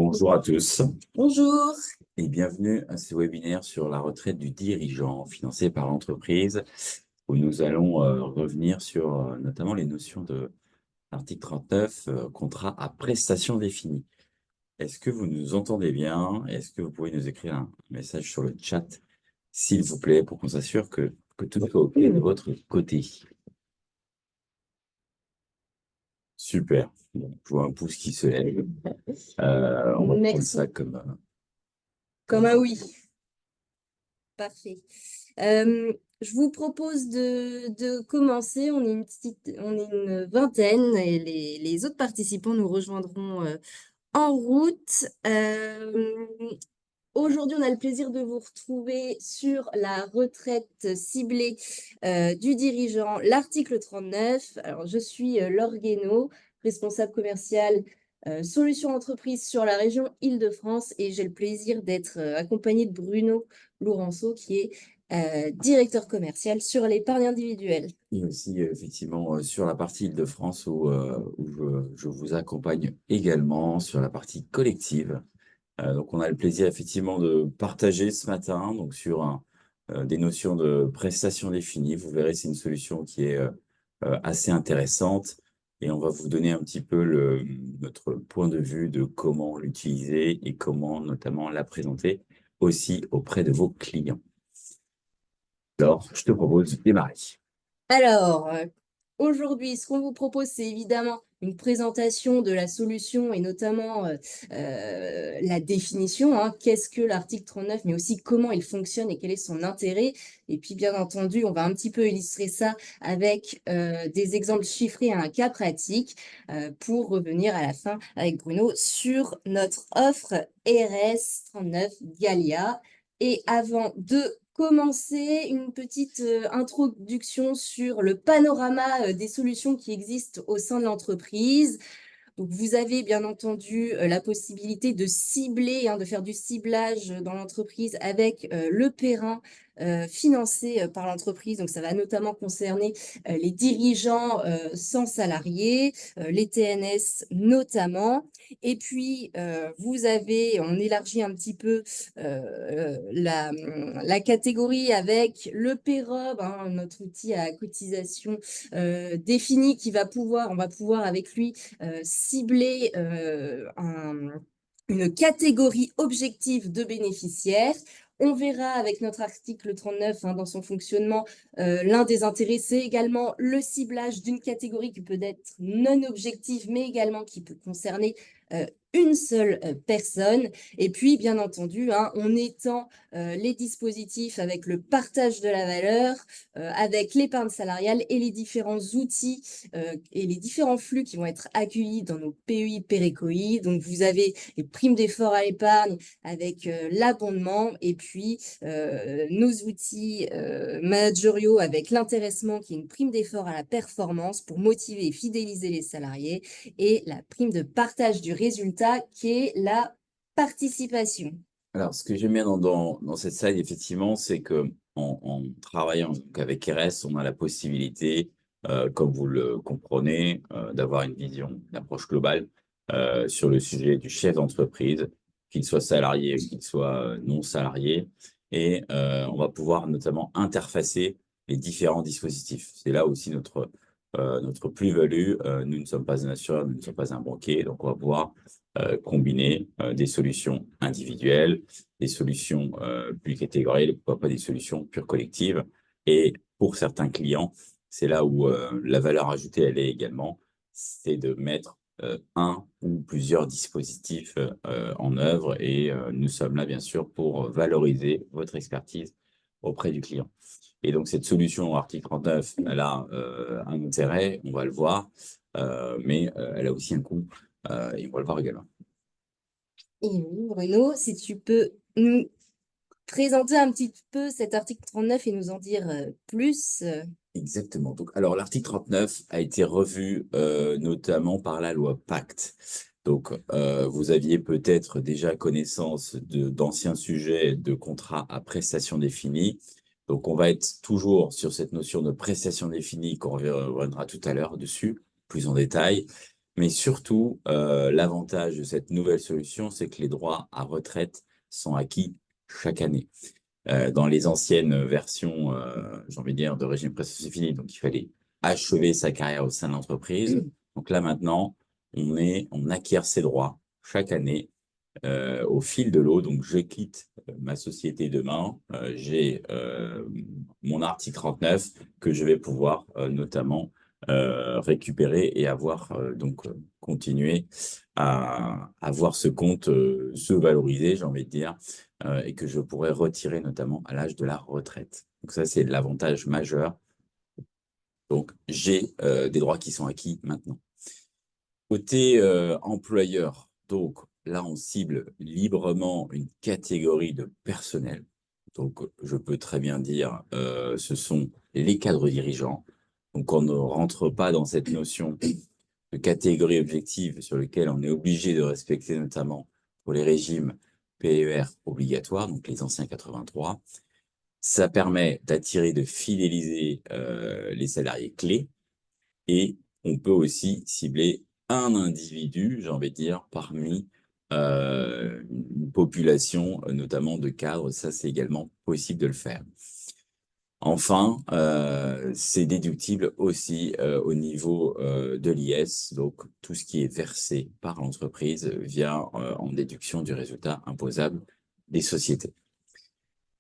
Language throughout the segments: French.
Bonjour à tous Bonjour. et bienvenue à ce webinaire sur la retraite du dirigeant financé par l'entreprise où nous allons revenir sur notamment les notions de l'article 39, contrat à prestations définies. Est-ce que vous nous entendez bien? Est-ce que vous pouvez nous écrire un message sur le chat, s'il vous plaît, pour qu'on s'assure que tout soit OK de votre côté? Super. Bon, je vois un pouce qui se lève. On va prendre Merci. ça comme, Comme comme un oui. Parfait. Euh, je vous propose de commencer. On est une vingtaine et les autres participants nous rejoindront en route. Aujourd'hui, on a le plaisir de vous retrouver sur la retraite ciblée du dirigeant, l'article 39. Alors, je suis Laure Guénaud, responsable commercial Solutions Entreprises sur la région Île-de-France et j'ai le plaisir d'être accompagnée de Bruno Laurenceau qui est directeur commercial sur l'épargne individuelle. Et aussi, effectivement, sur la partie Île-de-France où je vous accompagne également sur la partie collective. Donc, on a le plaisir, effectivement, de partager ce matin donc sur des notions de prestations définies. Vous verrez, c'est une solution qui est assez intéressante et on va vous donner un petit peu notre point de vue de comment l'utiliser et comment, notamment, la présenter aussi auprès de vos clients. Alors, je te propose de démarrer. Alors, aujourd'hui, ce qu'on vous propose, c'est évidemment une présentation de la solution et notamment la définition, hein, qu'est-ce que l'article 39, mais aussi comment il fonctionne et quel est son intérêt. Et puis, bien entendu, on va un petit peu illustrer ça avec des exemples chiffrés à un cas pratique pour revenir à la fin avec Bruno sur notre offre RS 39 Gallia. Et avant de commencer, une petite introduction sur le panorama des solutions qui existent au sein de l'entreprise. Donc, vous avez bien entendu la possibilité de cibler, hein, de faire du ciblage dans l'entreprise avec le Perrin financé par l'entreprise. Donc, ça va notamment concerner les dirigeants sans salariés, les TNS notamment. Et puis, on élargit un petit peu la catégorie avec le PEROB, hein, notre outil à cotisation définie on va pouvoir avec lui cibler une catégorie objective de bénéficiaires. On verra avec notre article 39 hein, dans son fonctionnement l'un des intérêts, c'est également le ciblage d'une catégorie qui peut être non objective, mais également qui peut concerner une seule personne. Et puis, bien entendu, hein, on étend les dispositifs avec le partage de la valeur, avec l'épargne salariale et les différents outils et les différents flux qui vont être accueillis dans nos PEI Pérécoï. Donc, vous avez les primes d'effort à l'épargne avec l'abondement et puis nos outils managériaux avec l'intéressement qui est une prime d'effort à la performance pour motiver et fidéliser les salariés et la prime de partage du résultat qui est la participation. Alors, ce que j'aime bien dans cette slide, effectivement, c'est que en travaillant donc avec RS, on a la possibilité, comme vous le comprenez, d'avoir une vision, une approche globale sur le sujet du chef d'entreprise, qu'il soit salarié ou qu'il soit non salarié. Et on va pouvoir notamment interfacer les différents dispositifs. C'est là aussi notre plus-value. Nous ne sommes pas un assureur, nous ne sommes pas un banquier, donc on va pouvoir combiner des solutions individuelles, des solutions plus catégorielles, pourquoi pas des solutions pure collectives. Et pour certains clients, c'est là où la valeur ajoutée, elle est également, c'est de mettre un ou plusieurs dispositifs en œuvre. Et nous sommes là, bien sûr, pour valoriser votre expertise auprès du client. Et donc, cette solution article 39, elle a un intérêt, on va le voir, mais elle a aussi un coût, et on va le voir également. Et oui, Bruno, si tu peux nous présenter un petit peu cet article 39 et nous en dire plus. Exactement. Donc, alors, l'article 39 a été revu notamment par la loi Pacte. Donc, vous aviez peut-être déjà connaissance d'anciens sujets de contrats à prestations définies. Donc, on va être toujours sur cette notion de prestation définie qu'on reviendra tout à l'heure dessus, plus en détail. Mais surtout, l'avantage de cette nouvelle solution, c'est que les droits à retraite sont acquis chaque année. Dans les anciennes versions, j'ai envie de dire, de régime prestation fini, donc il fallait achever sa carrière au sein de l'entreprise. Donc là, maintenant, on acquiert ses droits chaque année au fil de l'eau. Donc, je quitte ma société demain. J'ai mon article 39 que je vais pouvoir notamment récupérer et avoir continuer à voir ce compte se valoriser, j'ai envie de dire, et que je pourrais retirer notamment à l'âge de la retraite. Donc ça, c'est l'avantage majeur. Donc, j'ai des droits qui sont acquis maintenant. Côté employeur, donc là, on cible librement une catégorie de personnel. Donc, je peux très bien dire, ce sont les cadres dirigeants. Donc, on ne rentre pas dans cette notion de catégorie objective sur lequel on est obligé de respecter, notamment pour les régimes PER obligatoires, donc les anciens 83. Ça permet d'attirer, de fidéliser les salariés clés et on peut aussi cibler un individu, j'ai envie de dire, parmi une population, notamment de cadres. Ça, c'est également possible de le faire. Enfin, c'est déductible aussi au niveau de l'IS, donc tout ce qui est versé par l'entreprise vient en déduction du résultat imposable des sociétés.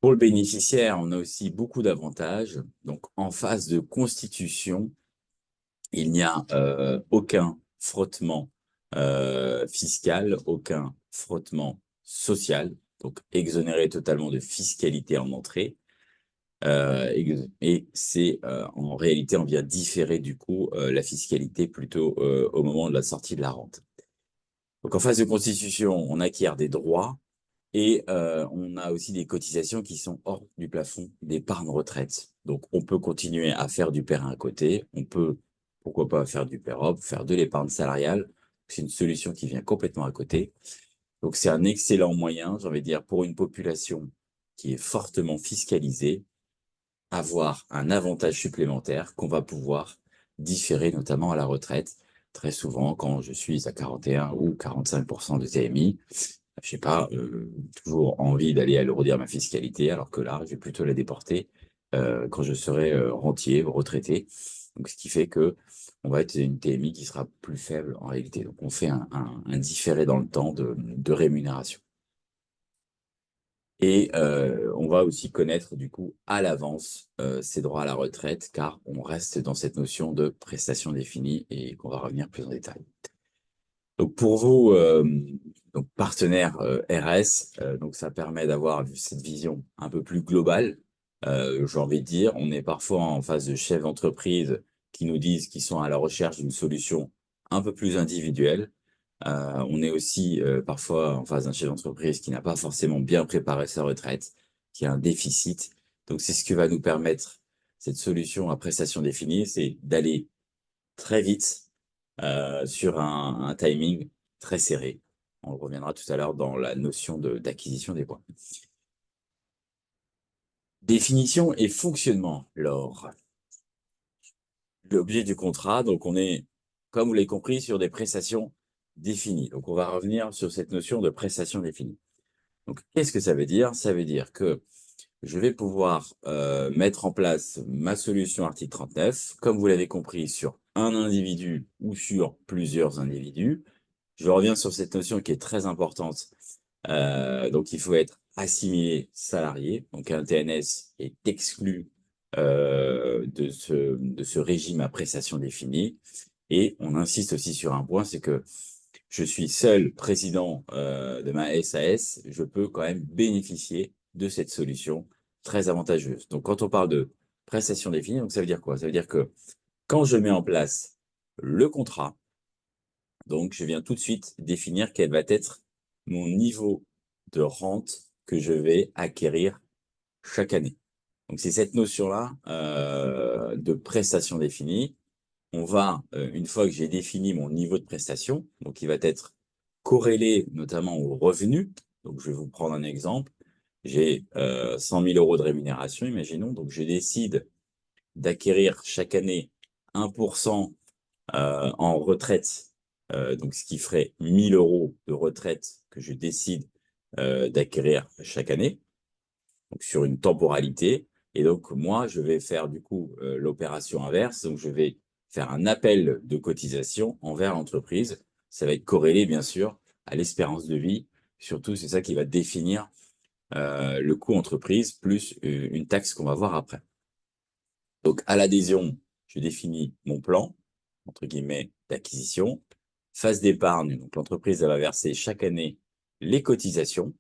Pour le bénéficiaire, on a aussi beaucoup d'avantages. Donc, en phase de constitution, il n'y a aucun frottement fiscal, aucun frottement social, donc exonéré totalement de fiscalité en entrée. Et c'est en réalité, on vient différer du coup la fiscalité plutôt au moment de la sortie de la rente. Donc en phase de constitution, on acquiert des droits et on a aussi des cotisations qui sont hors du plafond d'épargne retraite. Donc on peut continuer à faire du PER à côté, on peut pourquoi pas faire du PEROP, faire de l'épargne salariale. C'est une solution qui vient complètement à côté. Donc c'est un excellent moyen, j'ai envie de dire, pour une population qui est fortement fiscalisée avoir un avantage supplémentaire qu'on va pouvoir différer notamment à la retraite. Très souvent, quand je suis à 41 ou 45% de TMI, je sais pas, toujours envie d'aller alourdir ma fiscalité, alors que là, je vais plutôt la déporter quand je serai rentier, retraité. Donc, ce qui fait que on va être une TMI qui sera plus faible en réalité. Donc, on fait un différé dans le temps de rémunération. Et on va aussi connaître du coup à l'avance ses droits à la retraite, car on reste dans cette notion de prestation définie et qu'on va revenir plus en détail. Donc pour vous, donc partenaires RS, donc ça permet d'avoir cette vision un peu plus globale. J'ai envie de dire, on est parfois en phase de chefs d'entreprise qui nous disent qu'ils sont à la recherche d'une solution un peu plus individuelle. On est aussi parfois en face d'un chef d'entreprise qui n'a pas forcément bien préparé sa retraite, qui a un déficit. Donc, c'est ce que va nous permettre cette solution à prestation définie, c'est d'aller très vite sur un timing très serré. On reviendra tout à l'heure dans la notion d'acquisition des points. Définition et fonctionnement, Laure. L'objet du contrat, donc on est, comme vous l'avez compris, sur des prestations définies. Donc, on va revenir sur cette notion de prestation définie. Donc, qu'est-ce que ça veut dire? Ça veut dire que je vais pouvoir mettre en place ma solution article 39, comme vous l'avez compris, sur un individu ou sur plusieurs individus. Je reviens sur cette notion qui est très importante. Donc, il faut être assimilé salarié. Donc, un TNS est exclu de ce régime à prestation définie. Et on insiste aussi sur un point, c'est que je suis seul président de ma SAS, je peux quand même bénéficier de cette solution très avantageuse. Donc, quand on parle de prestation définie, donc ça veut dire quoi? Ça veut dire que quand je mets en place le contrat, donc je viens tout de suite définir quel va être mon niveau de rente que je vais acquérir chaque année. Donc, c'est cette notion-là de prestation définie. On va, une fois que j'ai défini mon niveau de prestation, donc il va être corrélé notamment au revenu. Donc, je vais vous prendre un exemple. J'ai 100 000 euros de rémunération, imaginons. Donc, je décide d'acquérir chaque année 1% en retraite donc ce qui ferait 1 000 € de retraite que je décide d'acquérir chaque année, donc sur une temporalité. Et donc, moi, je vais faire du coup l'opération inverse. Donc, je vais faire un appel de cotisation envers l'entreprise. Ça va être corrélé, bien sûr, à l'espérance de vie. Surtout, c'est ça qui va définir le coût entreprise plus une taxe qu'on va voir après. Donc, à l'adhésion, je définis mon plan, entre guillemets, d'acquisition. Phase d'épargne, donc l'entreprise va verser chaque année les cotisations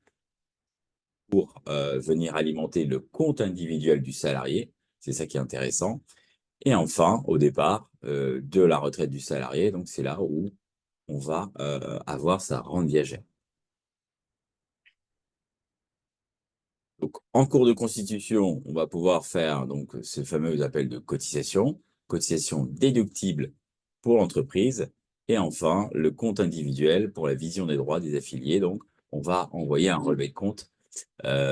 pour venir alimenter le compte individuel du salarié. C'est ça qui est intéressant. Et enfin, au départ de la retraite du salarié, donc c'est là où on va avoir sa rente viagère. Donc, en cours de constitution, on va pouvoir faire donc ce fameux appel de cotisation déductible pour l'entreprise, et enfin le compte individuel pour la vision des droits des affiliés. Donc, on va envoyer un relevé de compte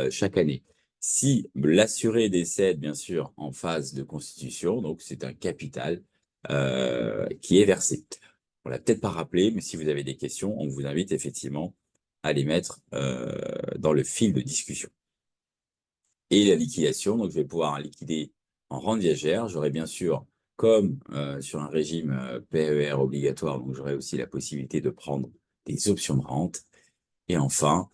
chaque année. Si l'assuré décède, bien sûr, en phase de constitution, donc c'est un capital qui est versé. On l'a peut-être pas rappelé, mais si vous avez des questions, on vous invite effectivement à les mettre dans le fil de discussion. Et la liquidation, donc je vais pouvoir liquider en rente viagère. J'aurai bien sûr, comme sur un régime PER obligatoire, donc j'aurai aussi la possibilité de prendre des options de rente. Et enfin,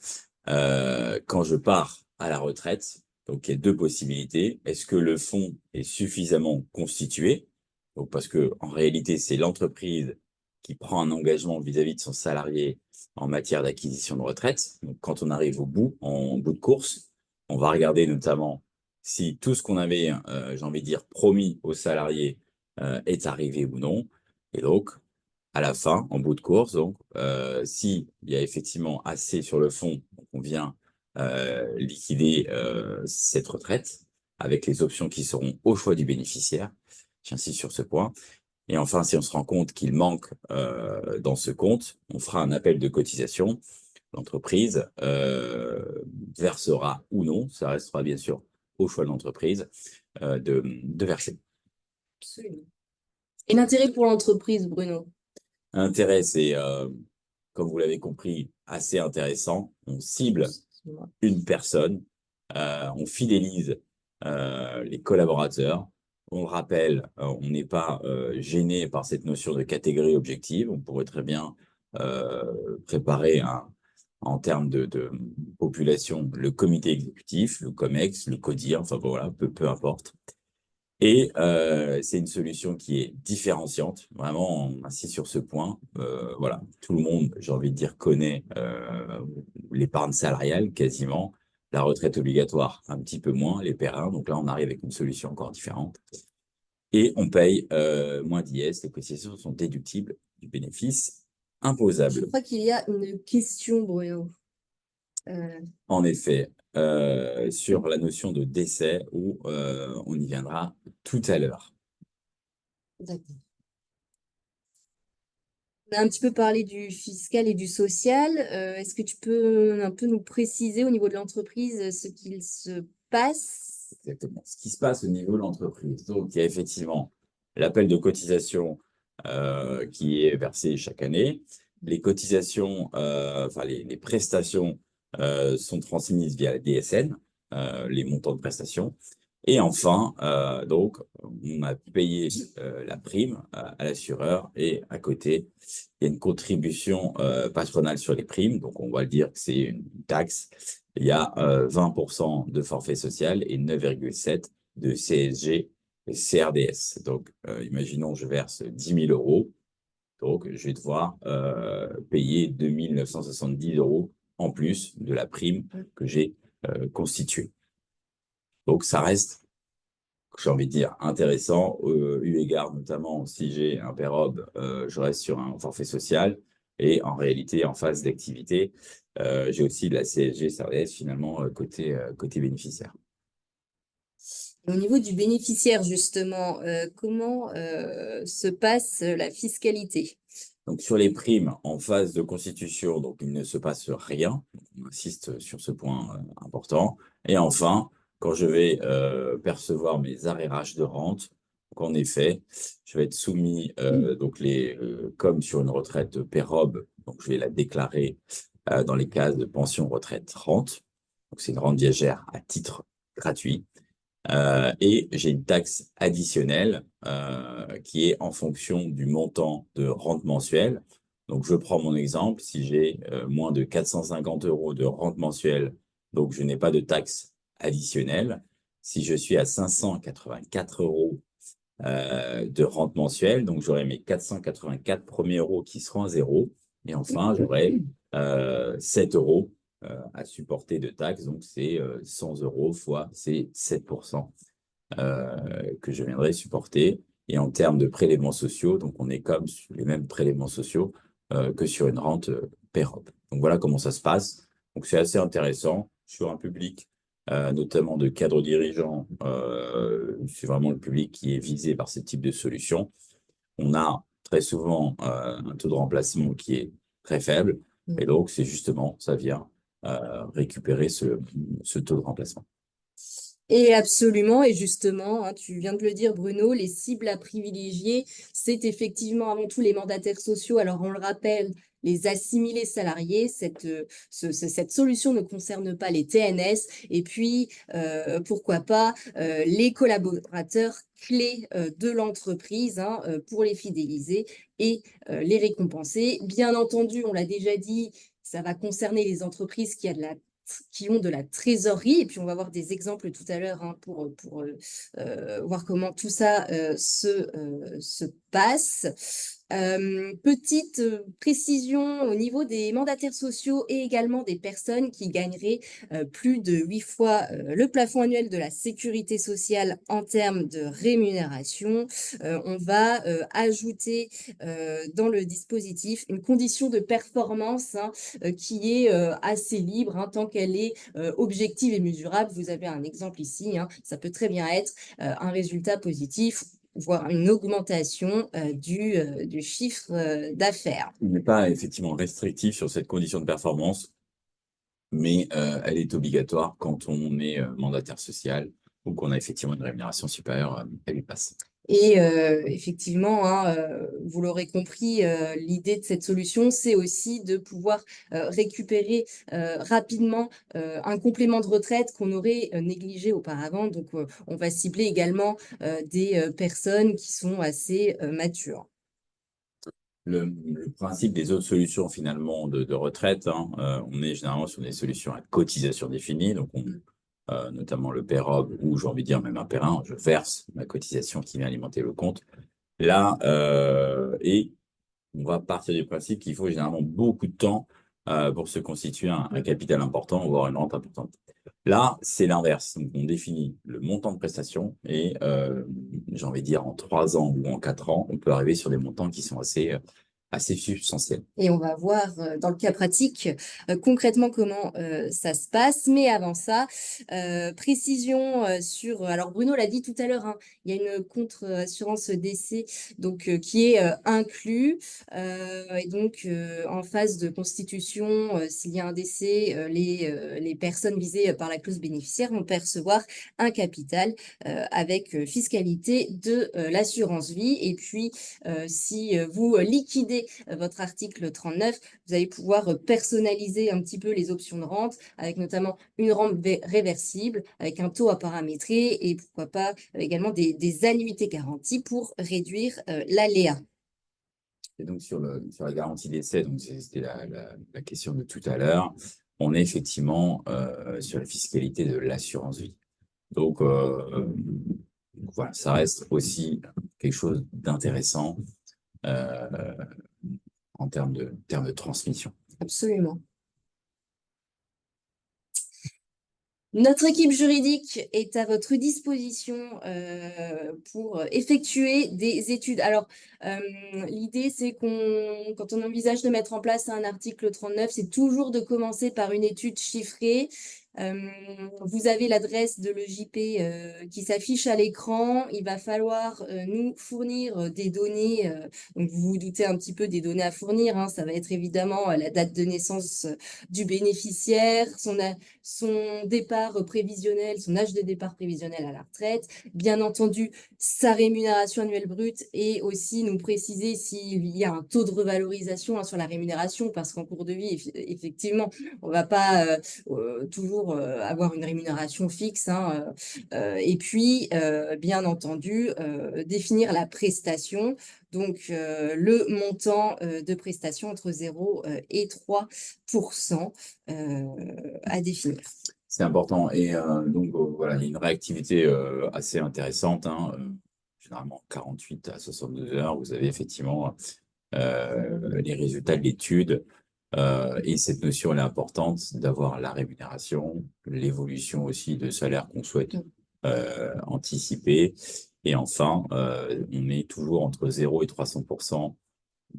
quand je pars à la retraite, donc il y a deux possibilités. Est-ce que le fonds est suffisamment constitué? Donc parce que en réalité, c'est l'entreprise qui prend un engagement vis-à-vis de son salarié en matière d'acquisition de retraite. Donc quand on arrive au bout, en bout de course, on va regarder notamment si tout ce qu'on avait, j'ai envie de dire, promis aux salariés est arrivé ou non. Et donc, à la fin, en bout de course, donc, s'il y a effectivement assez sur le fonds, on vient liquider cette retraite avec les options qui seront au choix du bénéficiaire. J'insiste sur ce point. Et enfin, si on se rend compte qu'il manque dans ce compte, on fera un appel de cotisation. L'entreprise versera ou non, ça restera bien sûr au choix de l'entreprise de verser. Absolument. Et l'intérêt pour l'entreprise, Bruno? Intérêt, c'est, comme vous l'avez compris, assez intéressant. On cible Excuse-moi. une personne, on fidélise les collaborateurs. On le rappelle, on n'est pas gêné par cette notion de catégorie objective. On pourrait très bien préparer en termes de population le comité exécutif, le COMEX, le CODIR, enfin bon, voilà, peu importe. Et c'est une solution qui est différenciante. Vraiment, on insiste sur ce point. Voilà, tout le monde, j'ai envie de dire, connaît l'épargne salariale quasiment. La retraite obligatoire, un petit peu moins, les périns. Donc là, on arrive avec une solution encore différente. Et on paye moins d'IS. Les cotisations sont déductibles du bénéfice Je imposable. crois qu'il y a une question, Bruno. En effet, sur la notion de décès, où on y viendra tout à l'heure. D'accord. On a un petit peu parlé du fiscal et du social. Est-ce que tu peux un peu nous préciser au niveau de l'entreprise ce qu'il se passe? Exactement. Ce qui se passe au niveau de l'entreprise. Donc, il y a effectivement l'appel de cotisation qui est versé chaque année. Les cotisations, enfin les prestations sont transmises via la DSN, les montants de prestations. Et enfin, donc, on a payé la prime à l'assureur, et à côté, il y a une contribution patronale sur les primes. Donc, on va le dire que c'est une taxe. Il y a 20% de forfait social et 9,7 de CSG et CRDS. Donc, imaginons, je verse 10 000 €. Donc, je vais devoir payer 2 970 € en plus de la prime que j'ai constituée. Donc, ça reste, j'ai envie de dire, intéressant, eu égard notamment si j'ai un PEROB, je reste sur un forfait social. Et en réalité, en phase d'activité, j'ai aussi de la CSG, CRDS finalement côté bénéficiaire. Au niveau du bénéficiaire, justement, comment se passe la fiscalité? Donc sur les primes en phase de constitution, donc il ne se passe rien. On insiste sur ce point important. Et enfin, quand je vais percevoir mes arrérages de rente, Donc, en effet, je vais être soumis, donc comme sur une retraite PEROB, donc je vais la déclarer dans les cases de pension, retraite, rente. Donc, c'est une rente viagère à titre gratuit. Et j'ai une taxe additionnelle qui est en fonction du montant de rente mensuelle. Donc, je prends mon exemple. Si j'ai moins de 450 euros de rente mensuelle, donc je n'ai pas de taxe additionnelle. Si je suis à 584 euros de rente mensuelle, donc j'aurai mes 484 premiers euros qui seront à zéro. Et enfin, j'aurai 7 euros à supporter de taxes. Donc, c'est 100 euros fois ces 7% que je viendrai supporter. Et en termes de prélèvements sociaux, donc on est comme sur les mêmes prélèvements sociaux que sur une rente PEROB. Donc voilà comment ça se passe. Donc c'est assez intéressant sur un public, notamment de cadres dirigeants. C'est vraiment le public qui est visé par ce type de solution. On a très souvent un taux de remplacement qui est très faible. Et donc c'est justement, ça vient récupérer ce taux de remplacement. Et absolument, et justement, hein, tu viens de le dire, Bruno, les cibles à privilégier, c'est effectivement avant tout les mandataires sociaux. Alors, on le rappelle, les assimilés salariés, cette solution ne concerne pas les TNS, et puis, pourquoi pas, les collaborateurs clés de l'entreprise hein, pour les fidéliser et les récompenser. Bien entendu, on l'a déjà dit, ça va concerner les entreprises qui ont de la trésorerie. Et puis, on va voir des exemples tout à l'heure hein, pour voir comment tout ça se passe. Petite précision au niveau des mandataires sociaux et également des personnes qui gagneraient plus de 8 fois le plafond annuel de la sécurité sociale en termes de rémunération. On va ajouter dans le dispositif une condition de performance hein, qui est assez libre hein, tant qu'elle est objective et mesurable. Vous avez un exemple ici, hein, ça peut très bien être un résultat positif voire une augmentation du chiffre d'affaires. On n'est pas effectivement restrictif sur cette condition de performance, mais elle est obligatoire quand on est mandataire social ou qu'on a effectivement une rémunération supérieure à l'UPAS. Et effectivement, hein, vous l'aurez compris, l'idée de cette solution, c'est aussi de pouvoir récupérer rapidement un complément de retraite qu'on aurait négligé auparavant. Donc, on va cibler également des personnes qui sont assez matures. Le principe des autres solutions finalement de retraite, hein, on est généralement sur des solutions à cotisation définie, donc notamment le PEROB ou j'ai envie de dire même un PER1, je verse ma cotisation qui vient alimenter le compte. Là, et on va partir du principe qu'il faut généralement beaucoup de temps pour se constituer un capital important, voire une rente importante. Là, c'est l'inverse. Donc, on définit le montant de prestation et j'ai envie de dire en 3 ans ou en 4 ans, on peut arriver sur des montants qui sont assez substantiels. Et on va voir dans le cas pratique concrètement comment ça se passe. Mais avant ça, précision sur... Alors Bruno l'a dit tout à l'heure, hein, il y a une contre-assurance décès donc, qui est inclus. Et donc, en phase de constitution, s'il y a un décès, les personnes visées par la clause bénéficiaire vont percevoir un capital avec fiscalité de l'assurance vie. Et puis, si vous liquidez votre article 39, vous allez pouvoir personnaliser un petit peu les options de rente avec notamment une rente réversible, avec un taux à paramétrer et pourquoi pas également des annuités garanties pour réduire l'aléa. Et donc, sur la garantie d'essai, donc c'était la question de tout à l'heure, on est effectivement sur la fiscalité de l'assurance vie. Donc, voilà, ça reste aussi quelque chose d'intéressant en termes de transmission. Absolument. Notre équipe juridique est à votre disposition pour effectuer des études. Alors, l'idée, c'est quand on envisage de mettre en place un article 39, c'est toujours de commencer par une étude chiffrée Vous avez l'adresse de l'EJP qui s'affiche à l'écran. Il va falloir nous fournir des données. Donc, vous vous doutez un petit peu des données à fournir, hein. Ça va être évidemment la date de naissance du bénéficiaire, son départ prévisionnel, son âge de départ prévisionnel à la retraite, bien entendu sa rémunération annuelle brute et aussi nous préciser s'il y a un taux de revalorisation sur la rémunération parce qu'en cours de vie, effectivement, on va pas toujours avoir une rémunération fixe, hein, et puis, bien entendu, définir la prestation, donc le montant de prestation entre 0 et 3% à définir. C'est important. Et donc, voilà, il y a une réactivité assez intéressante, hein, généralement 48 à 62 heures. Vous avez effectivement les résultats de l'étude. Et cette notion elle est importante d'avoir la rémunération, l'évolution aussi de salaire qu'on souhaite anticiper. Et enfin, on est toujours entre 0 et 300%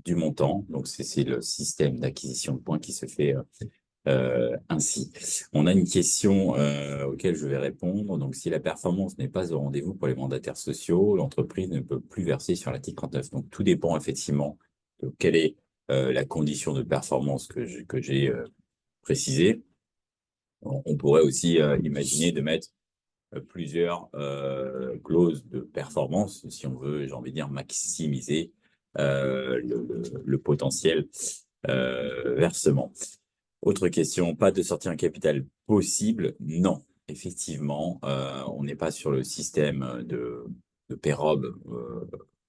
du montant. Donc, c'est le système d'acquisition de points qui se fait ainsi. On a une question auquel je vais répondre. Donc, si la performance n'est pas au rendez-vous pour les mandataires sociaux, l'entreprise ne peut plus verser sur l'article 39. Donc, tout dépend effectivement de quelle est la condition de performance que j'ai précisée. On pourrait aussi imaginer de mettre plusieurs clauses de performance, si on veut, j'ai envie de dire, maximiser le potentiel versement. Autre question, pas de sortie en capital possible? Non, effectivement, on n'est pas sur le système de PEROB,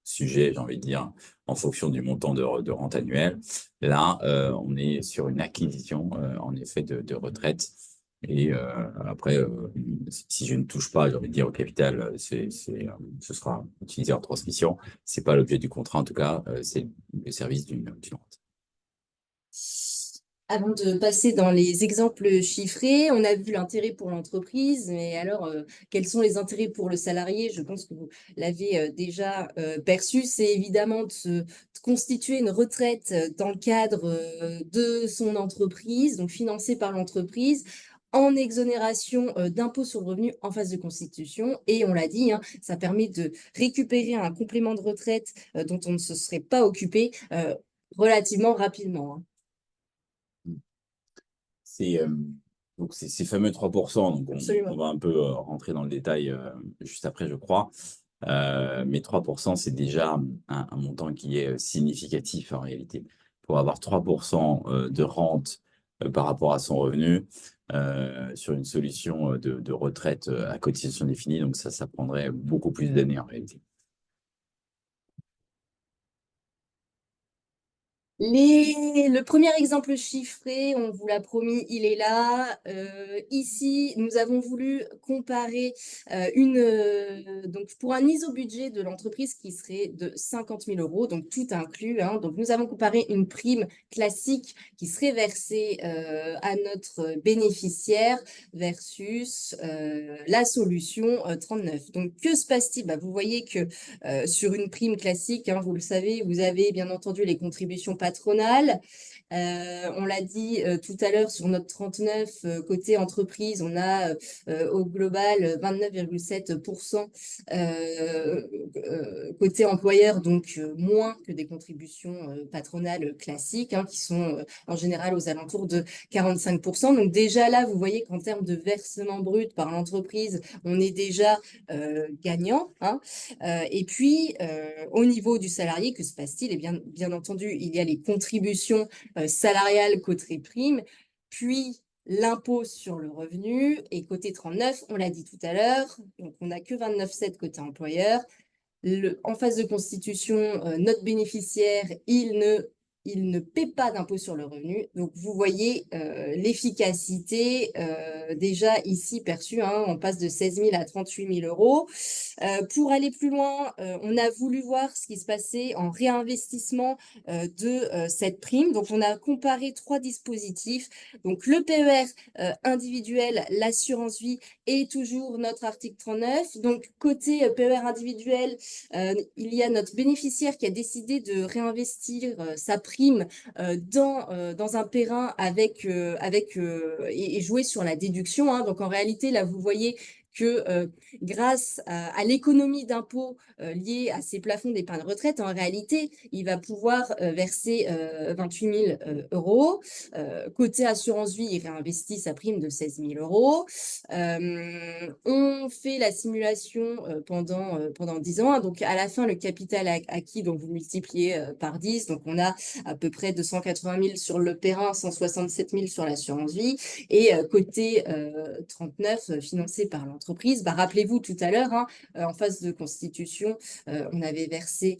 sujet, j'ai envie de dire, en fonction du montant de rente annuelle. Là, on est sur une acquisition, en effet, de retraite. Et après, si je ne touche pas, j'ai envie de dire, au capital, ce sera utilisé en transmission. C'est pas l'objet du contrat, en tout cas, c'est le service d'une rente. Avant de passer dans les exemples chiffrés, on a vu l'intérêt pour l'entreprise, mais alors, quels sont les intérêts pour le salarié? Je pense que vous l'avez déjà perçu, c'est évidemment de constituer une retraite dans le cadre de son entreprise, donc financée par l'entreprise, en exonération d'impôt sur le revenu en phase de constitution. Et on l'a dit, hein, ça permet de récupérer un complément de retraite dont on ne se serait pas occupé relativement rapidement, hein. C'est donc ces fameux 3%, donc Absolument. on va un peu rentrer dans le détail juste après, je crois. Mais 3%, c'est déjà un montant qui est significatif en réalité. Pour avoir 3% de rente par rapport à son revenu sur une solution de retraite à cotisation définie, donc ça prendrait beaucoup plus d'années en réalité. Le premier exemple chiffré, on vous l'a promis, il est là. Ici, nous avons voulu comparer donc pour un iso-budget de l'entreprise qui serait de 50 000 €, donc tout inclus, hein. Donc, nous avons comparé une prime classique qui serait versée à notre bénéficiaire versus la solution 39. Donc, que se passe-t-il? Bah, vous voyez que sur une prime classique, hein, vous le savez, vous avez bien entendu les contributions patronales. On l'a dit tout à l'heure sur notre 39 côté entreprise, on a au global 29,7% côté employeur, donc moins que des contributions patronales classiques, hein, qui sont en général aux alentours de 45%. Donc déjà là, vous voyez qu'en termes de versement brut par l'entreprise, on est déjà gagnant, hein. Et puis, au niveau du salarié, que se passe-t-il? Et bien entendu, il y a les contributions salariales côté prime, puis l'impôt sur le revenu. Et côté 39, on l'a dit tout à l'heure, donc on n'a que 29,7 côté employeur. En phase de constitution, notre bénéficiaire, il ne paie pas d'impôt sur le revenu. Donc, vous voyez l'efficacité déjà ici perçue, hein, on passe de 16 000 à 38 000 €. Pour aller plus loin, on a voulu voir ce qui se passait en réinvestissement de cette prime. Donc, on a comparé 3 dispositifs. Donc, le PER individuel, l'assurance vie et toujours notre article 39. Donc, côté PER individuel, il y a notre bénéficiaire qui a décidé de réinvestir sa prime prime dans un périn et jouer sur la déduction, hein. Donc en réalité, là, vous voyez que grâce à l'économie d'impôt liée à ces plafonds d'épargne retraite, en réalité, il va pouvoir verser 28 000 euros. Côté assurance vie, il réinvestit sa prime de 16 000 euros. On fait la simulation pendant 10 ans, hein. Donc à la fin, le capital acquis, donc vous multipliez par 10. Donc on a à peu près 280 000 sur le périn, 167 000 sur l'assurance vie. Et côté 39, financé par l'entreprise, bah, rappelez-vous tout à l'heure, hein, en phase de constitution, on avait versé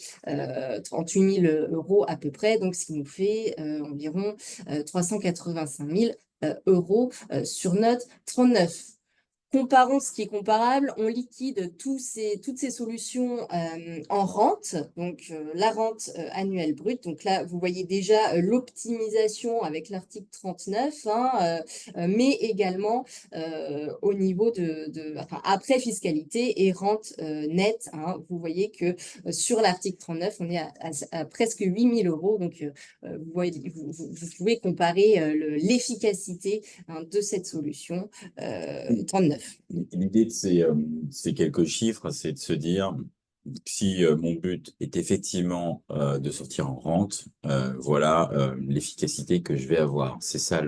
38 000 euros à peu près, donc ce qui nous fait environ 385 000 euros sur notre 39. Comparons ce qui est comparable, on liquide toutes ces solutions en rente, donc la rente annuelle brute. Donc là, vous voyez déjà l'optimisation avec l'article 39, hein, mais également au niveau enfin, après fiscalité et rente nette, hein. Vous voyez que sur l'article 39, on est à presque 8 000 euros. Donc, vous pouvez comparer l'efficacité, hein, de cette solution 39. L'idée de ces quelques chiffres, c'est de se dire, si mon but est effectivement de sortir en rente, voilà l'efficacité que je vais avoir. C'est ça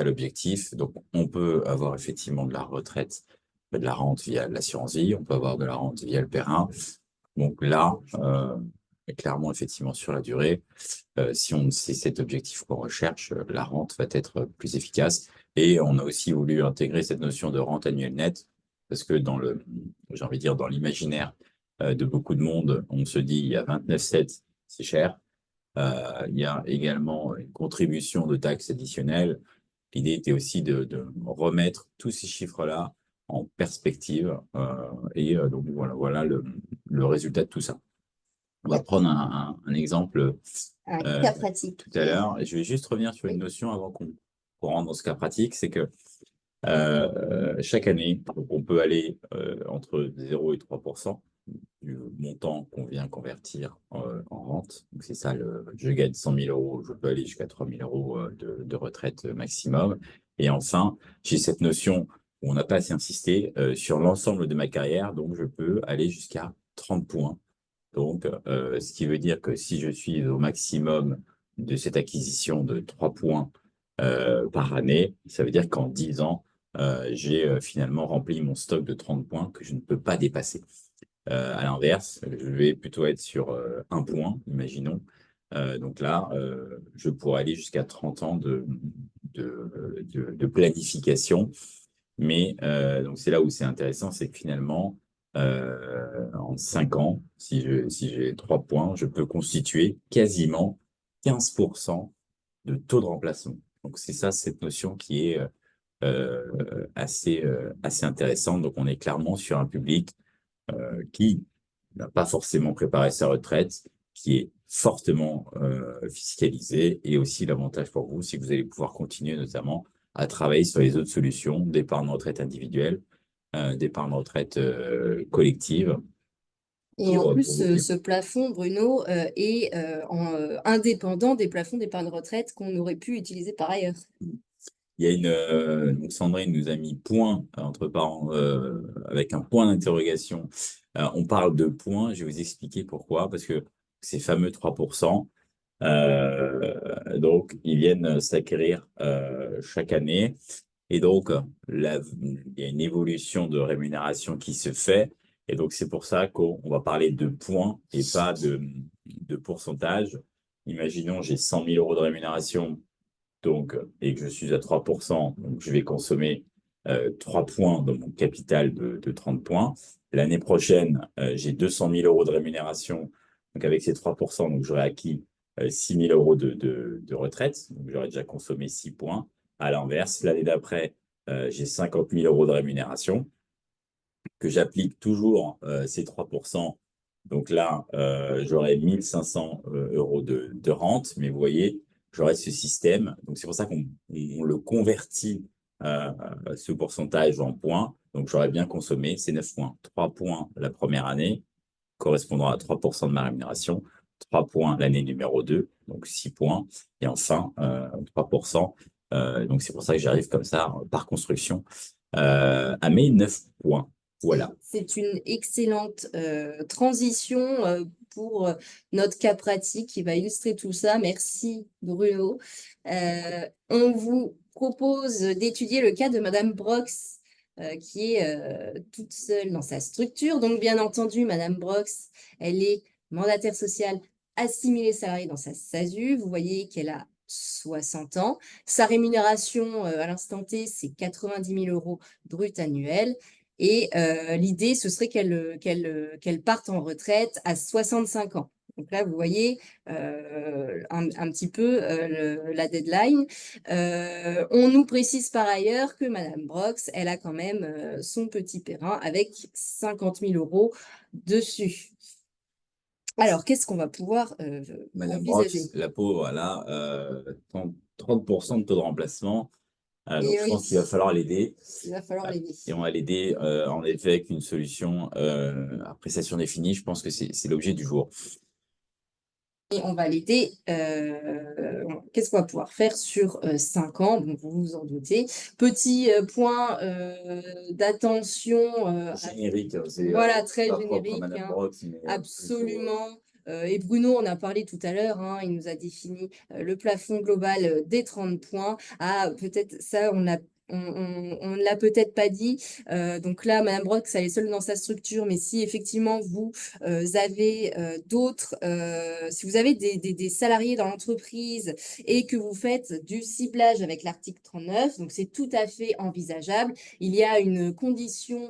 l'objectif. Donc, on peut avoir effectivement de la retraite, de la rente via l'assurance vie, on peut avoir de la rente via le périn. Donc là, clairement, effectivement, sur la durée, si c'est cet objectif qu'on recherche, la rente va être plus efficace. Et on a aussi voulu intégrer cette notion de rente annuelle nette, parce que j'ai envie de dire, dans l'imaginaire de beaucoup de monde, on se dit, il y a 29,7, c'est cher. Il y a également une contribution de taxes additionnelles. L'idée était aussi de remettre tous ces chiffres-là en perspective. Donc voilà le résultat de tout ça. On va prendre un exemple Un cas pratique. tout à l'heure. Et je vais juste revenir sur une notion avant qu'on rentre dans ce cas pratique, c'est que chaque année, on peut aller entre 0 et 3% du montant qu'on vient convertir en rente. Donc c'est ça, je gagne 100 000 euros, je peux aller jusqu'à 3 000 euros de retraite maximum. Et enfin, j'ai cette notion où on n'a pas assez insisté sur l'ensemble de ma carrière, donc je peux aller jusqu'à 30 points. Donc, ce qui veut dire que si je suis au maximum de cette acquisition de 3 points par année, ça veut dire qu'en 10 ans, j'ai finalement rempli mon stock de 30 points que je ne peux pas dépasser. À l'inverse, je vais plutôt être sur 1 point, imaginons. Donc là, je pourrais aller jusqu'à 30 ans de planification. Mais donc c'est là où c'est intéressant, c'est que finalement, en 5 ans, si j'ai 3 points, je peux constituer quasiment 15% de taux de remplacement. Donc c'est ça, cette notion qui est assez intéressante. Donc on est clairement sur un public qui n'a pas forcément préparé sa retraite, qui est fortement fiscalisé, et aussi l'avantage pour vous, c'est que vous allez pouvoir continuer notamment à travailler sur les autres solutions d'épargne retraite individuelle, d'épargne retraite collective. Et en plus, Pour vous. ce plafond, Bruno, est indépendant des plafonds d'épargne retraite qu'on aurait pu utiliser par ailleurs. Il y a donc Sandrine nous a mis point entre parents avec un point d'interrogation. On parle de points, je vais vous expliquer pourquoi, parce que ces fameux 3%, donc ils viennent s'acquérir chaque année. Et donc, il y a une évolution de rémunération qui se fait. Et donc, c'est pour ça qu'on va parler de points et pas de pourcentage. Imaginons, j'ai 100 000 euros de rémunération, donc, et que je suis à 3%, donc je vais consommer 3 points dans mon capital de 30 points. L'année prochaine, j'ai 200 000 euros de rémunération, donc avec ces 3%, donc j'aurai acquis 6 000 euros de retraite, donc j'aurais déjà consommé 6 points. À l'inverse, l'année d'après, j'ai 50 000 euros de rémunération, que j'applique toujours ces 3%. Donc là, j'aurai 1 500 euros de rente, mais vous voyez, j'aurai ce système. Donc c'est pour ça qu'on le convertit, ce pourcentage en points. Donc j'aurais bien consommé ces 9 points. 3 points la première année correspondra à 3% de ma rémunération. 3 points l'année numéro 2, donc 6 points, et enfin 3%. Donc c'est pour ça que j'arrive comme ça, par construction, à mes 9 points. Voilà. C'est une excellente transition pour notre cas pratique qui va illustrer tout ça. Merci Bruno. On vous propose d'étudier le cas de Madame Brox, qui est toute seule dans sa structure. Donc bien entendu, Madame Brox, elle est mandataire sociale assimilée salariée dans sa SASU. Vous voyez qu'elle a 60 ans. Sa rémunération à l'instant T, c'est 90 000 € brut annuel. Et l'idée, ce serait qu'elle parte en retraite à 65 ans. Donc là, vous voyez un petit peu la deadline. On nous précise par ailleurs que Madame Brox, elle a quand même son petit périn avec 50 000 € dessus. Alors, qu'est-ce qu'on va pouvoir Madame envisager? Brox, la pauvre, elle a 30% de taux de remplacement. Donc, Et je oui, pense qu'il va falloir l'aider. il va falloir l'aider. Et on va l'aider, en effet, avec une solution à prestation définie. Je pense que c'est l'objet du jour. Et on va l'aider. Qu'est-ce qu'on va pouvoir faire sur 5 ans? Donc, vous vous en doutez. Petit point d'attention. Générique, c'est Voilà, très pas propre à générique, Madame hein, Brox, mais absolument. Et Bruno en a parlé tout à l'heure, hein, il nous a défini le plafond global des 30 points. Ah, peut-être ça, on ne l'a peut-être pas dit. Donc là, Madame Brox, elle est seule dans sa structure, mais si effectivement vous avez d'autres, si vous avez des salariés dans l'entreprise et que vous faites du ciblage avec l'article 39, donc c'est tout à fait envisageable. Il y a une condition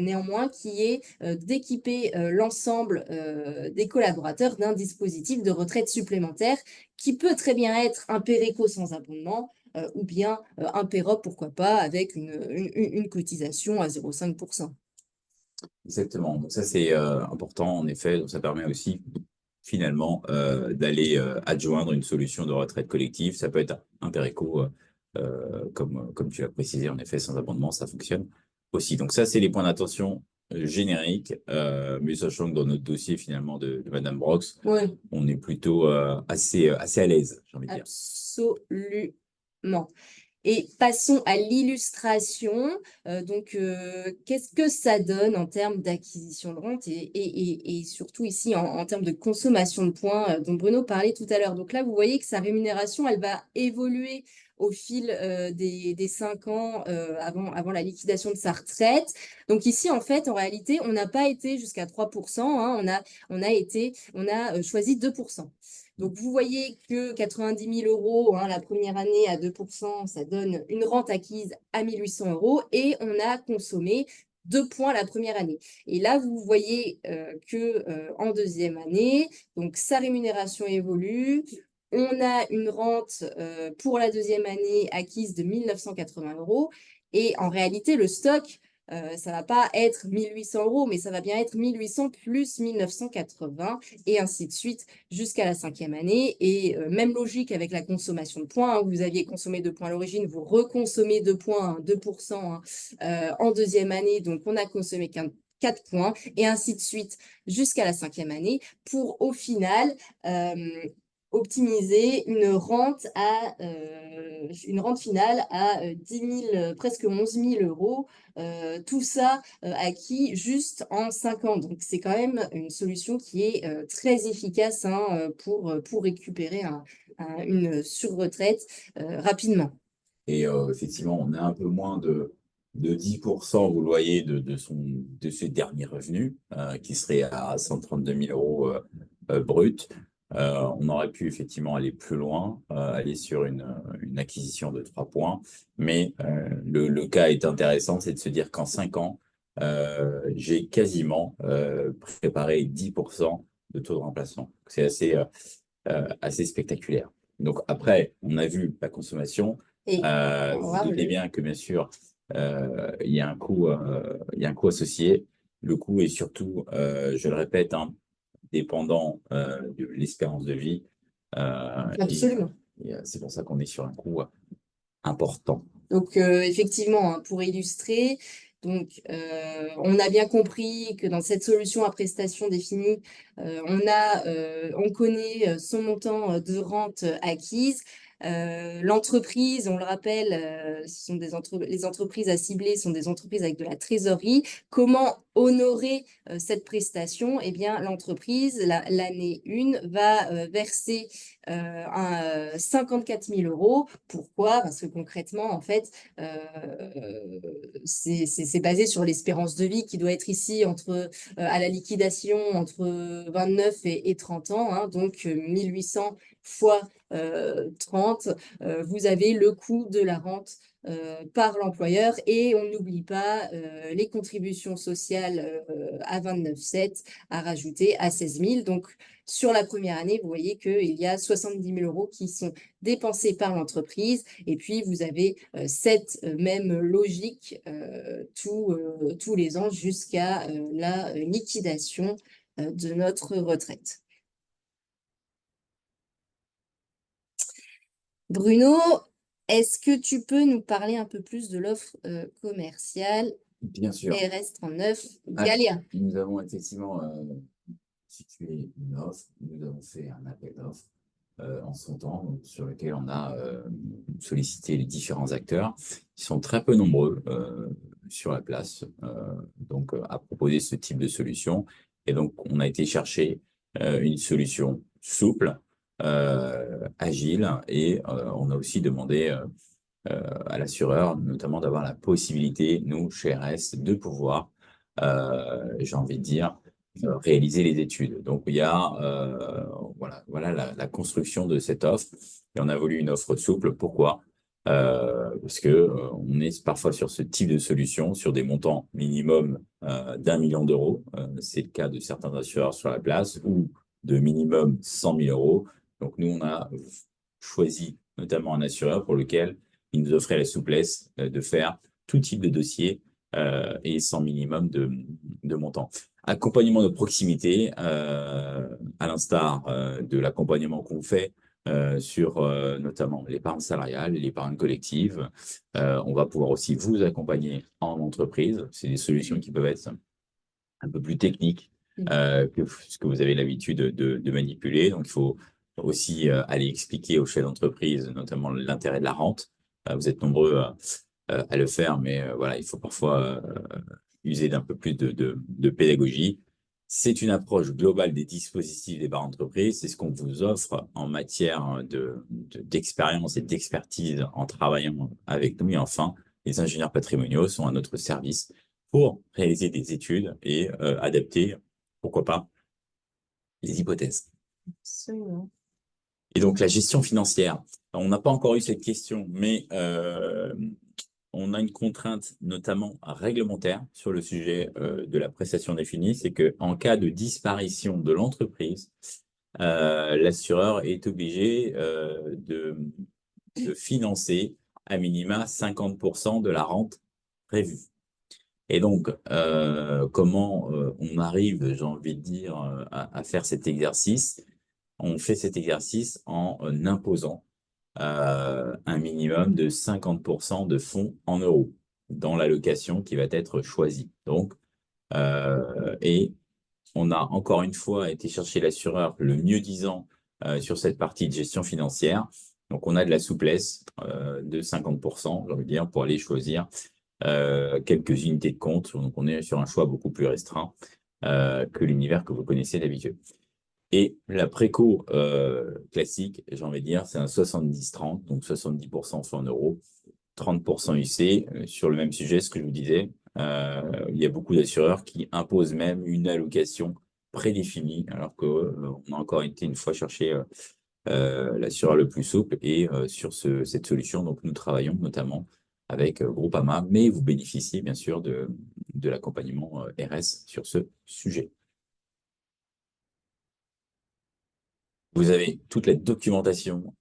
néanmoins qui est d'équiper l'ensemble des collaborateurs d'un dispositif de retraite supplémentaire qui peut très bien être un Péréco sans abondement ou bien un PEROP, pourquoi pas, avec une cotisation à 0,5%. exactement. Donc ça, c'est important, en effet. Donc ça permet aussi, finalement, d'aller adjoindre une solution de retraite collective. Ça peut être un Péréco, comme tu l'as précisé, en effet, sans abondement, ça fonctionne aussi. Donc ça, c'est les points d'attention génériques. Mais sachant que dans notre dossier, finalement, de Madame Brox, Oui, on est plutôt assez à l'aise, j'ai envie de dire. absolument. Et passons à l'illustration. Donc, qu'est-ce que ça donne en termes d'acquisition de rente et surtout ici en termes de consommation de points dont Bruno parlait tout à l'heure. Donc là, vous voyez que sa rémunération, elle va évoluer au fil des 5 ans avant la liquidation de sa retraite. Donc ici, en fait, en réalité, on n'a pas été jusqu'à 3%, hein, on a choisi 2%. Donc, vous voyez que 90 000 € hein, la première année à 2%, ça donne une rente acquise à 1 800 € et on a consommé 2 points la première année. Et là, vous voyez que en deuxième année, donc sa rémunération évolue. On a une rente pour la deuxième année acquise de 1 980 € et en réalité, le stock ça va pas être 1 800 €, mais ça va bien être 1 800 plus 1 980 et ainsi de suite jusqu'à la cinquième année. Et même logique avec la consommation de points. Hein, vous aviez consommé 2 points à l'origine, vous reconsommez 2 points, 2% en deuxième année. Donc, on a consommé 4 points et ainsi de suite jusqu'à la cinquième année pour au final optimiser une rente finale à 10 000, presque 11 000 €. Tout ça acquis juste en 5 ans. Donc, c'est quand même une solution qui est très efficace hein, pour récupérer une surretraite rapidement. Et effectivement, on a un peu moins de 10%, vous le voyez, de ses derniers revenus, qui serait à 132 000 € bruts. On aurait pu effectivement aller plus loin, aller sur une acquisition de 3 points. Mais le cas est intéressant, c'est de se dire qu'en 5 ans, j'ai quasiment préparé 10% de taux de remplacement. C'est assez spectaculaire. Donc après, on a vu la consommation. Et on va Vous voir doutez bien que bien sûr, il y a un coût associé. Le coût est surtout, je le répète, hein, dépendant de l'espérance de vie. absolument. C'est pour ça qu'on est sur un coût important. Donc, effectivement, hein, pour illustrer, Donc, on a bien compris que dans cette solution à prestation définie, on connaît son montant de rente acquise. L'entreprise, on le rappelle, ce sont les entreprises à cibler sont des entreprises avec de la trésorerie. Comment honorer cette prestation? Eh bien, l'entreprise, l'année 1, va verser 54 000 euros. Pourquoi? Parce que concrètement, en fait, c'est basé sur l'espérance de vie qui doit être ici à la liquidation entre 29 et 30 ans, hein, donc 1800 fois 30, vous avez le coût de la rente par l'employeur et on n'oublie pas les contributions sociales à 29,7 à rajouter à 16 000. Donc, sur la première année, vous voyez qu'il y a 70 000 euros qui sont dépensés par l'entreprise. Et puis, vous avez cette même logique tous les ans jusqu'à la liquidation de notre retraite. Bruno, est-ce que tu peux nous parler un peu plus de l'offre commerciale Bien sûr. RS39 Gallia? Nous avons effectivement situé une offre, nous avons fait un appel d'offres en son temps, donc, sur lequel on a sollicité les différents acteurs, qui sont très peu nombreux sur la place, donc à proposer ce type de solution. Et donc, on a été chercher une solution souple, agile, et on a aussi demandé à l'assureur, notamment d'avoir la possibilité, nous, chez RS, de pouvoir, j'ai envie de dire, réaliser les études. Donc, il y a voilà la construction de cette offre. Et on a voulu une offre souple. Pourquoi? Parce que on est parfois sur ce type de solution, sur des montants minimum d'1 million d'euros. C'est le cas de certains assureurs sur la place, ou de minimum 100 000 euros. Donc, nous, on a choisi notamment un assureur pour lequel il nous offrait la souplesse de faire tout type de dossier et sans minimum de montant. Accompagnement de proximité, à l'instar de l'accompagnement qu'on fait sur notamment l'épargne salariale, l'épargne collective. On va pouvoir aussi vous accompagner en entreprise. C'est des solutions qui peuvent être un peu plus techniques que ce que vous avez l'habitude de manipuler. Donc, il faut aussi aller expliquer aux chefs d'entreprise, notamment l'intérêt de la rente. Vous êtes nombreux à le faire, mais voilà, il faut parfois user d'un peu plus de pédagogie. C'est une approche globale des dispositifs des barres entreprises. C'est ce qu'on vous offre en matière d'expérience et d'expertise en travaillant avec nous. Et enfin, les ingénieurs patrimoniaux sont à notre service pour réaliser des études et adapter, pourquoi pas, les hypothèses. Absolument. Et donc, la gestion financière. On n'a pas encore eu cette question, mais on a une contrainte notamment réglementaire sur le sujet de la prestation définie, c'est qu'en cas de disparition de l'entreprise, l'assureur est obligé de financer à minima 50% de la rente prévue. Et donc, comment on arrive, j'ai envie de dire, à faire cet exercice? On fait cet exercice en imposant un minimum de 50% de fonds en euros dans l'allocation qui va être choisie. Donc, et on a encore une fois été chercher l'assureur le mieux disant sur cette partie de gestion financière. Donc, on a de la souplesse de 50%, j'ai envie de dire, pour aller choisir quelques unités de compte. Donc, on est sur un choix beaucoup plus restreint que l'univers que vous connaissez d'habitude. Et la préco classique, j'ai envie de dire, c'est un 70-30, donc 70% fonds en euros, 30% UC. Sur le même sujet, ce que je vous disais, il y a beaucoup d'assureurs qui imposent même une allocation prédéfinie, alors qu'on a encore été une fois chercher l'assureur le plus souple. Et sur cette solution, donc nous travaillons notamment avec Groupama, mais vous bénéficiez bien sûr de l'accompagnement RS sur ce sujet. Vous avez toute la documentation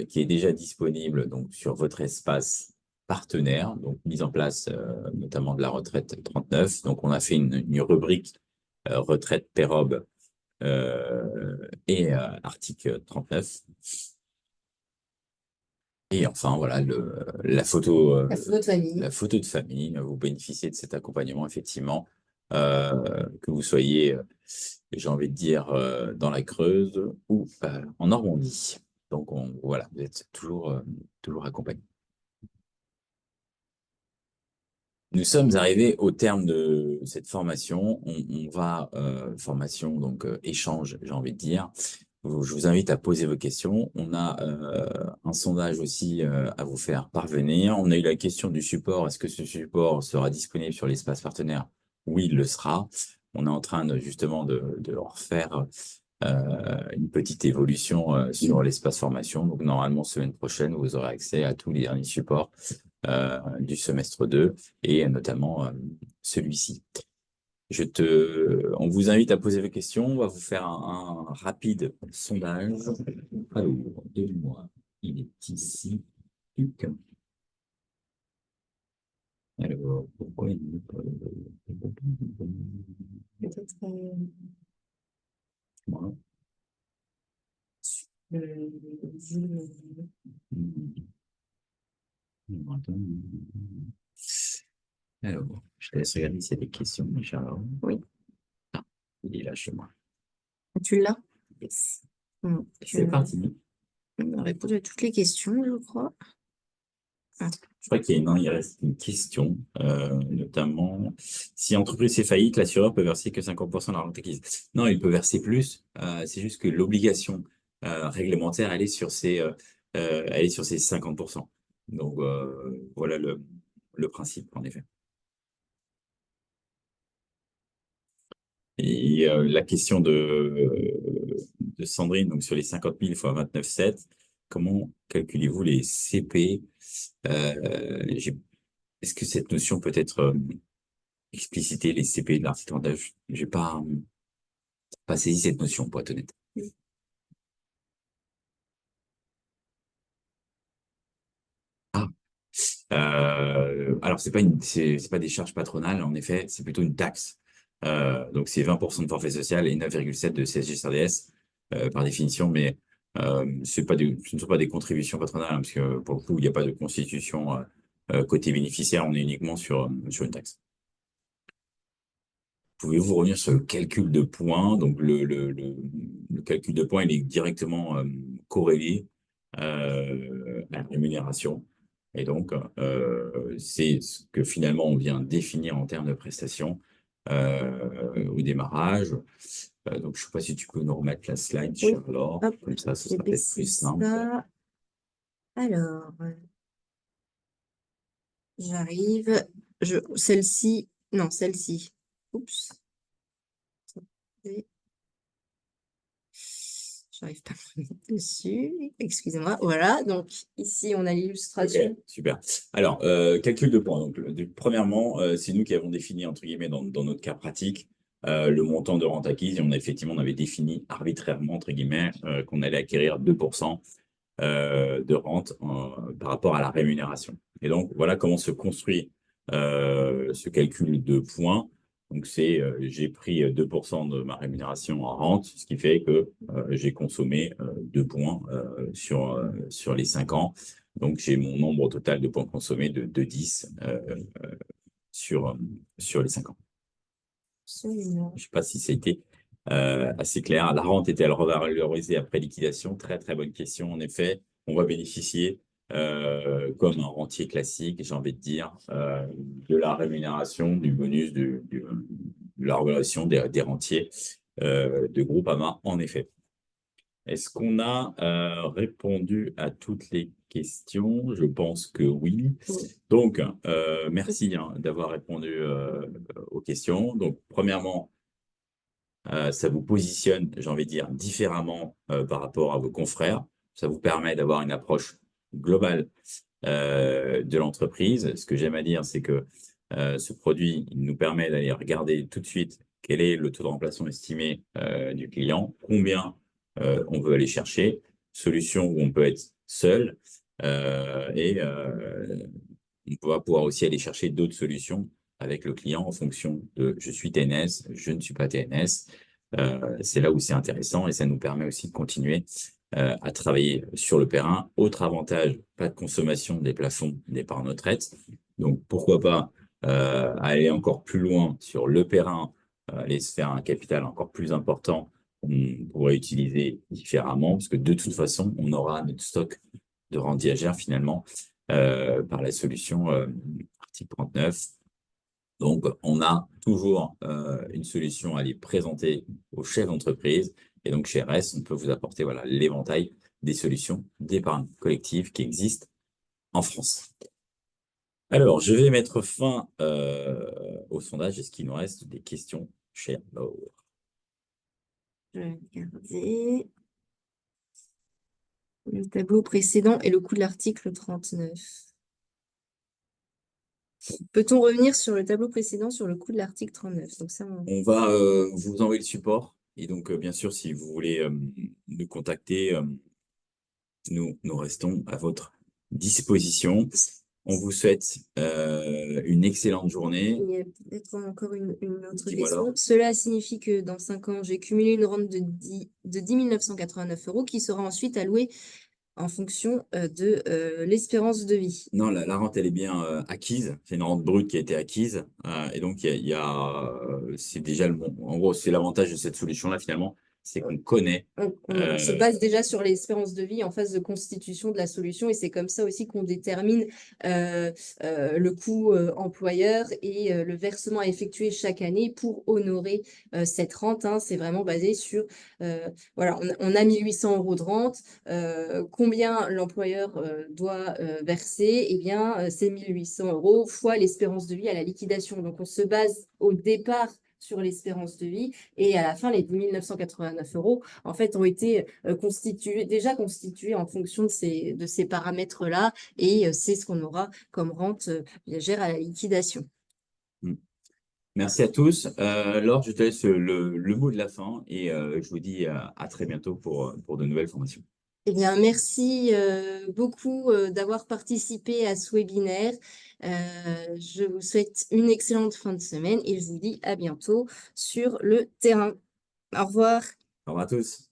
qui est déjà disponible donc, sur votre espace partenaire, donc mise en place notamment de la retraite 39. Donc, on a fait une rubrique retraite PEROB et article 39. Et enfin, voilà, la photo, La photo de famille. la photo de famille. Vous bénéficiez de cet accompagnement, effectivement, que vous soyez, j'ai envie de dire, dans la Creuse ou en Normandie. Donc, voilà, vous êtes toujours accompagné. Nous sommes arrivés au terme de cette formation. On va, formation, donc échange, j'ai envie de dire. Je vous invite à poser vos questions. On a un sondage aussi à vous faire parvenir. On a eu la question du support. Est-ce que ce support sera disponible sur l'espace partenaire? Oui, il le sera. On est en train justement de refaire une petite évolution sur l'espace formation. Donc normalement, semaine prochaine, vous aurez accès à tous les derniers supports du semestre 2 et notamment celui-ci. On vous invite à poser vos questions. On va vous faire un rapide sondage. Alors, donnez-moi, il est ici. Tuc. Alors, pourquoi il n'est pas... Peut-être Voilà. Alors, je te laisse regarder s'il y a des questions, Charles. Oui. Ah, il est là chez moi. Tu l'as? Yes. Donc, C'est parti. on a répondu à toutes les questions, je crois. Je crois il reste une question, notamment si l'entreprise fait faillite, l'assureur peut verser que 50% de la rente acquise. Non, il peut verser plus. C'est juste que l'obligation réglementaire, elle est sur ces 50%. Donc voilà le principe, en effet. Et la question de Sandrine, donc sur les 50 000 fois 29,7, comment calculez-vous les CP? Est-ce que cette notion peut être expliciter les CP de l'article 39? J'ai pas saisi cette notion, pour être honnête. Ah, alors c'est pas des charges patronales, en effet, c'est plutôt une taxe. Donc c'est 20% de forfait social et 9,7 de CSG-CRDS par définition, mais ce ne sont pas des contributions patronales, hein, parce que pour le coup, il n'y a pas de constitution côté bénéficiaire, on est uniquement sur une taxe. Pouvez-vous revenir sur le calcul de points? Donc, le calcul de points, il est directement corrélé à la rémunération. Et donc, c'est ce que finalement on vient définir en termes de prestations au démarrage. Donc, je ne sais pas si tu peux nous remettre la slide, Oui. Charles, Hop, comme ça, ce j'ai sera peut-être baissé plus simple. ça. Alors, j'arrive. Celle-ci. Non, celle-ci. Oups. J'arrive pas à me mettre dessus. Excusez-moi. Voilà. Donc, ici, on a l'illustration. Ok, super. Alors, calcul de points. Donc, premièrement, c'est nous qui avons défini, entre guillemets, dans notre cas pratique, le montant de rente acquise. Et on avait défini arbitrairement, entre guillemets, qu'on allait acquérir 2% de rente par rapport à la rémunération. Et donc, voilà comment se construit ce calcul de points. Donc, j'ai pris 2% de ma rémunération en rente, ce qui fait que j'ai consommé 2 points sur les 5 ans. Donc, j'ai mon nombre total de points consommés de 10 sur les 5 ans. Je ne sais pas si ça a été assez clair. La rente est-elle revalorisée après liquidation? Très, très bonne question. En effet, on va bénéficier, comme un rentier classique, j'ai envie de dire, de la rémunération, du bonus, de la revalorisation des rentiers de Groupama, en effet. Est-ce qu'on a répondu à toutes les questions? Je pense que oui. Donc, merci d'avoir répondu aux questions. Donc, premièrement, ça vous positionne, j'ai envie de dire, différemment par rapport à vos confrères. Ça vous permet d'avoir une approche globale de l'entreprise. Ce que j'aime à dire, c'est que ce produit il nous permet d'aller regarder tout de suite quel est le taux de remplacement estimé du client, combien on veut aller chercher, solution où on peut être seul, et on va pouvoir aussi aller chercher d'autres solutions avec le client en fonction de je suis TNS, je ne suis pas TNS. C'est là où c'est intéressant et ça nous permet aussi de continuer à travailler sur le périn. Autre avantage, pas de consommation des plafonds d'épargne retraite. Donc, pourquoi pas aller encore plus loin sur le périn, aller se faire un capital encore plus important qu'on pourrait utiliser différemment, parce que de toute façon, on aura notre stock de rente viagère finalement par la solution article 39. Donc, on a toujours une solution à aller présenter aux chefs d'entreprise. Et donc, chez RS, on peut vous apporter voilà, l'éventail des solutions d'épargne collective qui existent en France. Alors, je vais mettre fin au sondage. Est-ce qu'il nous reste des questions, cher Laure? Je vais regarder le tableau précédent et le coût de l'article 39. Peut-on revenir sur le tableau précédent sur le coût de l'article 39? Donc ça, On va vous envoyer le support. Et donc, bien sûr, si vous voulez nous contacter, nous restons à votre disposition. On vous souhaite une excellente journée. il y a peut-être encore une autre Dis-moi question. alors. Cela signifie que dans 5 ans, j'ai cumulé une rente de 10 989 € qui sera ensuite allouée en fonction de l'espérance de vie. Non, la rente, elle est bien acquise. C'est une rente brute qui a été acquise. Et donc, c'est déjà en gros, c'est l'avantage de cette solution-là, finalement, c'est qu'on connaît. On se base déjà sur l'espérance de vie en phase de constitution de la solution et c'est comme ça aussi qu'on détermine le coût employeur et le versement à effectuer chaque année pour honorer cette rente. Hein. C'est vraiment basé sur, voilà, on a 1 800 € de rente. Combien l'employeur doit verser? Eh bien, c'est 1 800 € fois l'espérance de vie à la liquidation. Donc, on se base au départ sur l'espérance de vie et à la fin, les 10 989 € en fait, ont été déjà constitués en fonction de ces paramètres-là et c'est ce qu'on aura comme rente viagère à la liquidation. Hmm. Merci à tous. Laure, je te laisse le mot de la fin et je vous dis à très bientôt pour de nouvelles formations. Eh bien, merci beaucoup d'avoir participé à ce webinaire. Je vous souhaite une excellente fin de semaine et je vous dis à bientôt sur le terrain. Au revoir. Au revoir à tous.